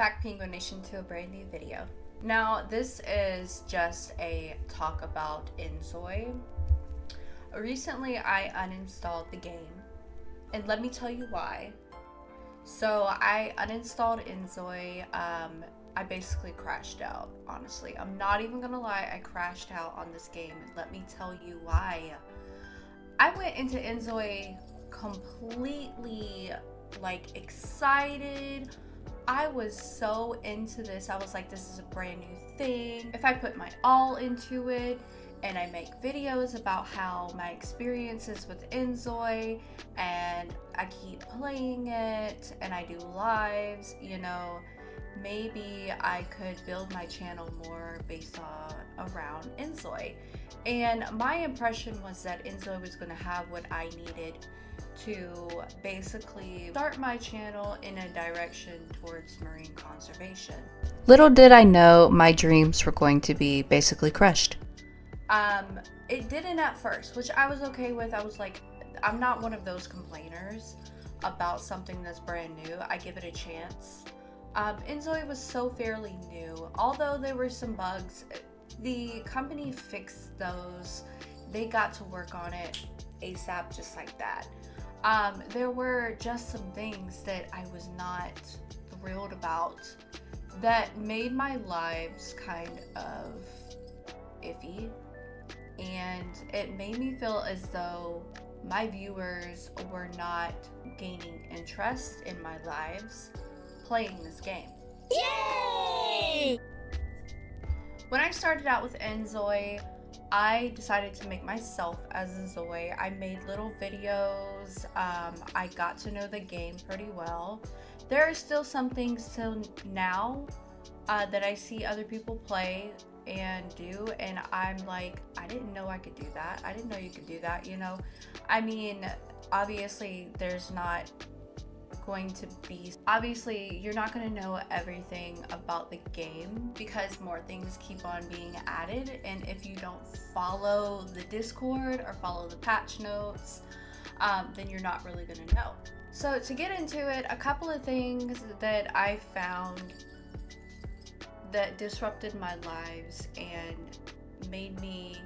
back, Penguin Nation, to a brand new video. Now, this is just a talk about Inzoi. Recently, I uninstalled the game, and let me tell you why. So, I uninstalled Inzoi. I basically crashed out, honestly. I'm not even gonna lie, I crashed out on this game, and let me tell you why. I went into Inzoi completely, excited. I was so into this. I was like, this is a brand new thing. If I put my all into it and I make videos about how my experiences with Inzoi and I keep playing it and I do lives, maybe I could build my channel more based around Inzoi. And my impression was that Inzoi was going to have what I needed to basically start my channel in a direction towards marine conservation. Little did I know my dreams were going to be basically crushed. It didn't at first, which I was okay with. I was like, I'm not one of those complainers about something that's brand new. I give it a chance. Inzoi was so fairly new. Although there were some bugs, the company fixed those. They got to work on it ASAP, just like that. There were just some things that I was not thrilled about that made my lives kind of iffy, and it made me feel as though my viewers were not gaining interest in my lives playing this game. Yay! When I started out with Inzoi, I decided to make myself as Inzoi. I made little videos. I got to know the game pretty well. There are still some things till now that I see other people play and do, and I'm like, I didn't know I could do that. I didn't know you could do that, I mean, obviously there's not going to be, you're not going to know everything about the game because more things keep on being added, and if you don't follow the Discord or follow the patch notes, then you're not really going to know. So to get into it, a couple of things that I found that disrupted my lives and made me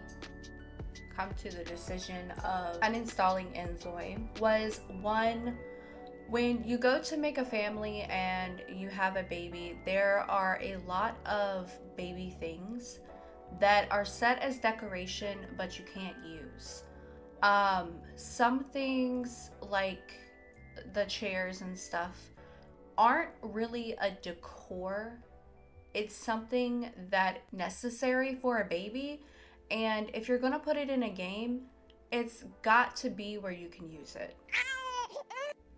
come to the decision of uninstalling Inzoi was, one, when you go to make a family and you have a baby, there are a lot of baby things that are set as decoration but you can't use. Some things like the chairs and stuff aren't really a decor. It's something that's necessary for a baby, and if you're gonna put it in a game, it's got to be where you can use it.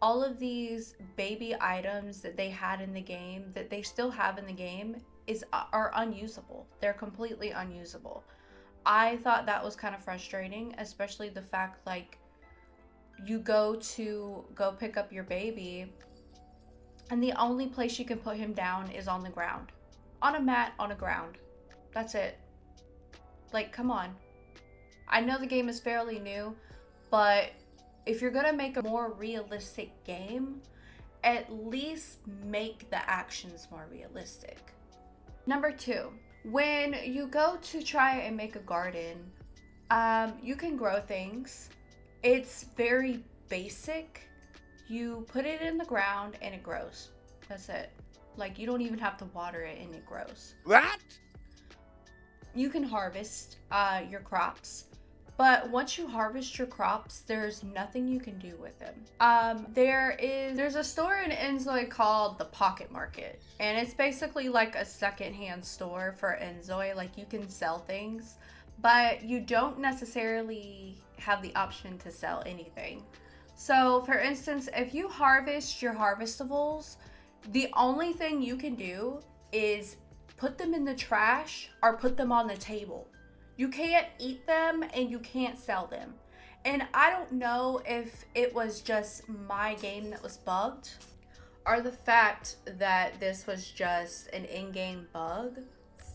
All of these baby items that they had in the game, that they still have in the game, are unusable. They're completely unusable. I thought that was kind of frustrating, especially the fact you go pick up your baby and the only place you can put him down is on the ground. On a mat, on a ground. That's it. Come on. I know the game is fairly new, but if you're gonna make a more realistic game, at least make the actions more realistic. Number two, when you go to try and make a garden, you can grow things. It's very basic. You put it in the ground and it grows. That's it. You don't even have to water it and it grows. What? You can harvest your crops. But once you harvest your crops, there's nothing you can do with them. There's a store in Inzoi called the Pocket Market, and it's basically like a secondhand store for Inzoi. You can sell things, but you don't necessarily have the option to sell anything. So for instance, if you harvest your harvestables, the only thing you can do is put them in the trash or put them on the table. You can't eat them and you can't sell them. And I don't know if it was just my game that was bugged or the fact that this was just an in-game bug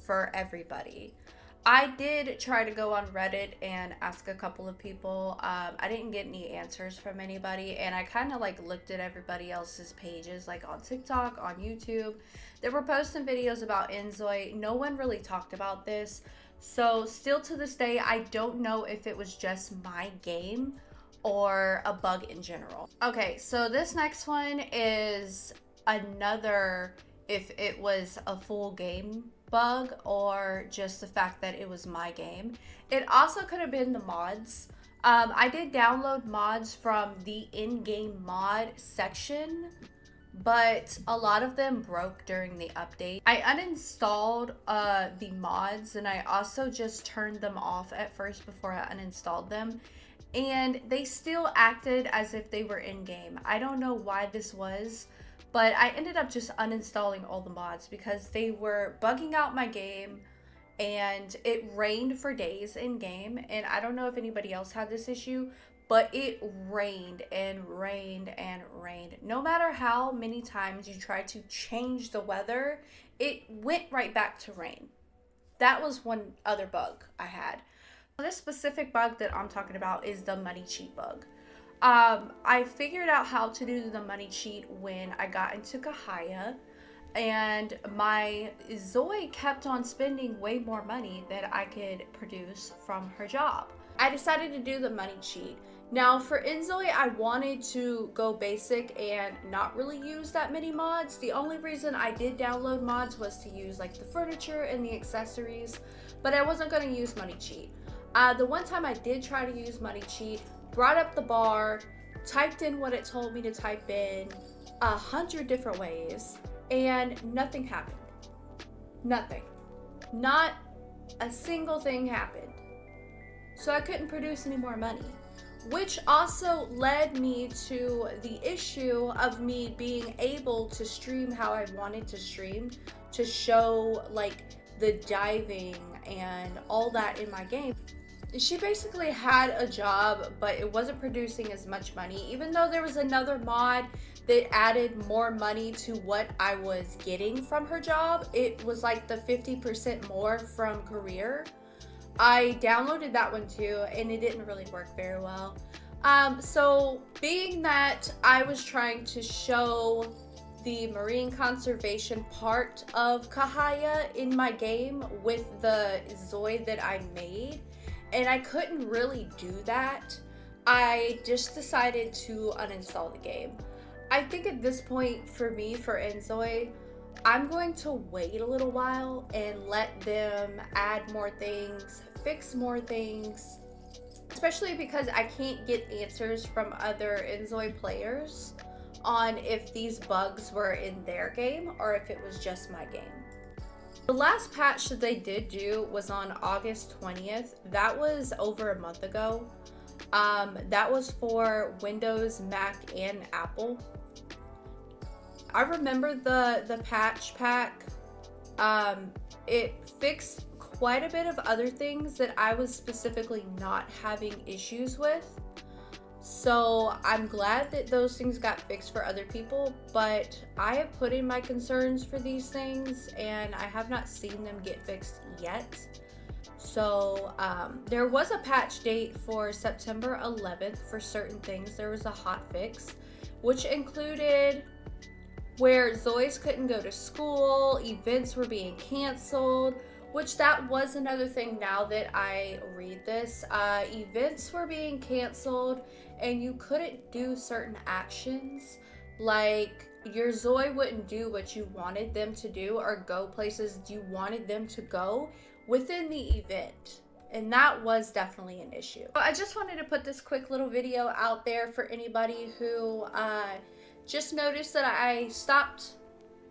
for everybody. I did try to go on Reddit and ask a couple of people. I didn't get any answers from anybody, and I kind of like looked at everybody else's pages, like on TikTok, on YouTube. They were posting videos about Inzoi. No one really talked about this. So, still to this day, I don't know if it was just my game or a bug in general. Okay, so this next one is another if it was a full game bug or just the fact that it was my game. It also could have been the mods. I did download mods from the in-game mod section, but a lot of them broke during the update. I uninstalled the mods, and I also just turned them off at first before I uninstalled them, and they still acted as if they were in-game. I don't know why this was, but I ended up just uninstalling all the mods because they were bugging out my game, and it rained for days in game. And I don't know if anybody else had this issue, but it rained and rained and rained. No matter how many times you tried to change the weather, it went right back to rain. That was one other bug I had. This specific bug that I'm talking about is the money cheat bug. I figured out how to do the money cheat when I got into Kahaya, and my Zoe kept on spending way more money than I could produce from her job. I decided to do the money cheat. Now for Inzoi, I wanted to go basic and not really use that many mods. The only reason I did download mods was to use like the furniture and the accessories, but I wasn't going to use money cheat. The one time I did try to use money cheat, brought up the bar, typed in what it told me to type in 100 different ways, and nothing happened. Nothing. Not a single thing happened. So I couldn't produce any more money, which also led me to the issue of me being able to stream how I wanted to stream, to show like the diving and all that in my game. She basically had a job, but it wasn't producing as much money, even though there was another mod that added more money to what I was getting from her job. It was like the 50% more from career. I downloaded that one too, and it didn't really work very well. So being that I was trying to show the marine conservation part of Kahaya in my game with the Zoi that I made, and I couldn't really do that, I just decided to uninstall the game. I think at this point for me, for Inzoi, I'm going to wait a little while and let them add more things, fix more things, especially because I can't get answers from other Inzoi players on if these bugs were in their game or if it was just my game. The last patch that they did do was on August 20th. That was over a month ago. That was for Windows, Mac, and Apple. I remember the patch pack. It fixed quite a bit of other things that I was specifically not having issues with. So I'm glad that those things got fixed for other people, but I have put in my concerns for these things and I have not seen them get fixed yet. So there was a patch date for September 11th for certain things. There was a hot fix, which included where Zoes couldn't go to school, events were being canceled, which that was another thing now that I read this. Events were being canceled and you couldn't do certain actions, like your Zoe wouldn't do what you wanted them to do or go places you wanted them to go within the event. And that was definitely an issue. I just wanted to put this quick little video out there for anybody who just noticed that I stopped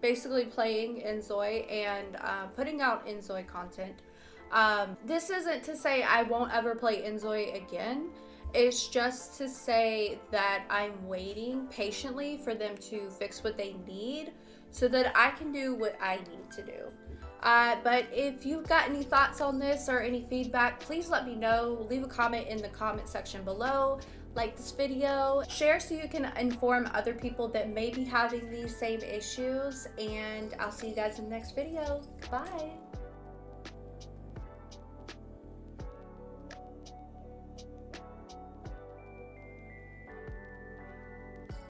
basically playing Inzoi and putting out Inzoi content. This isn't to say I won't ever play Inzoi again. It's just to say that I'm waiting patiently for them to fix what they need so that I can do what I need to do. But if you've got any thoughts on this or any feedback, please let me know. Leave a comment in the comment section below. Like this video, share so you can inform other people that may be having these same issues, and I'll see you guys in the next video. Bye!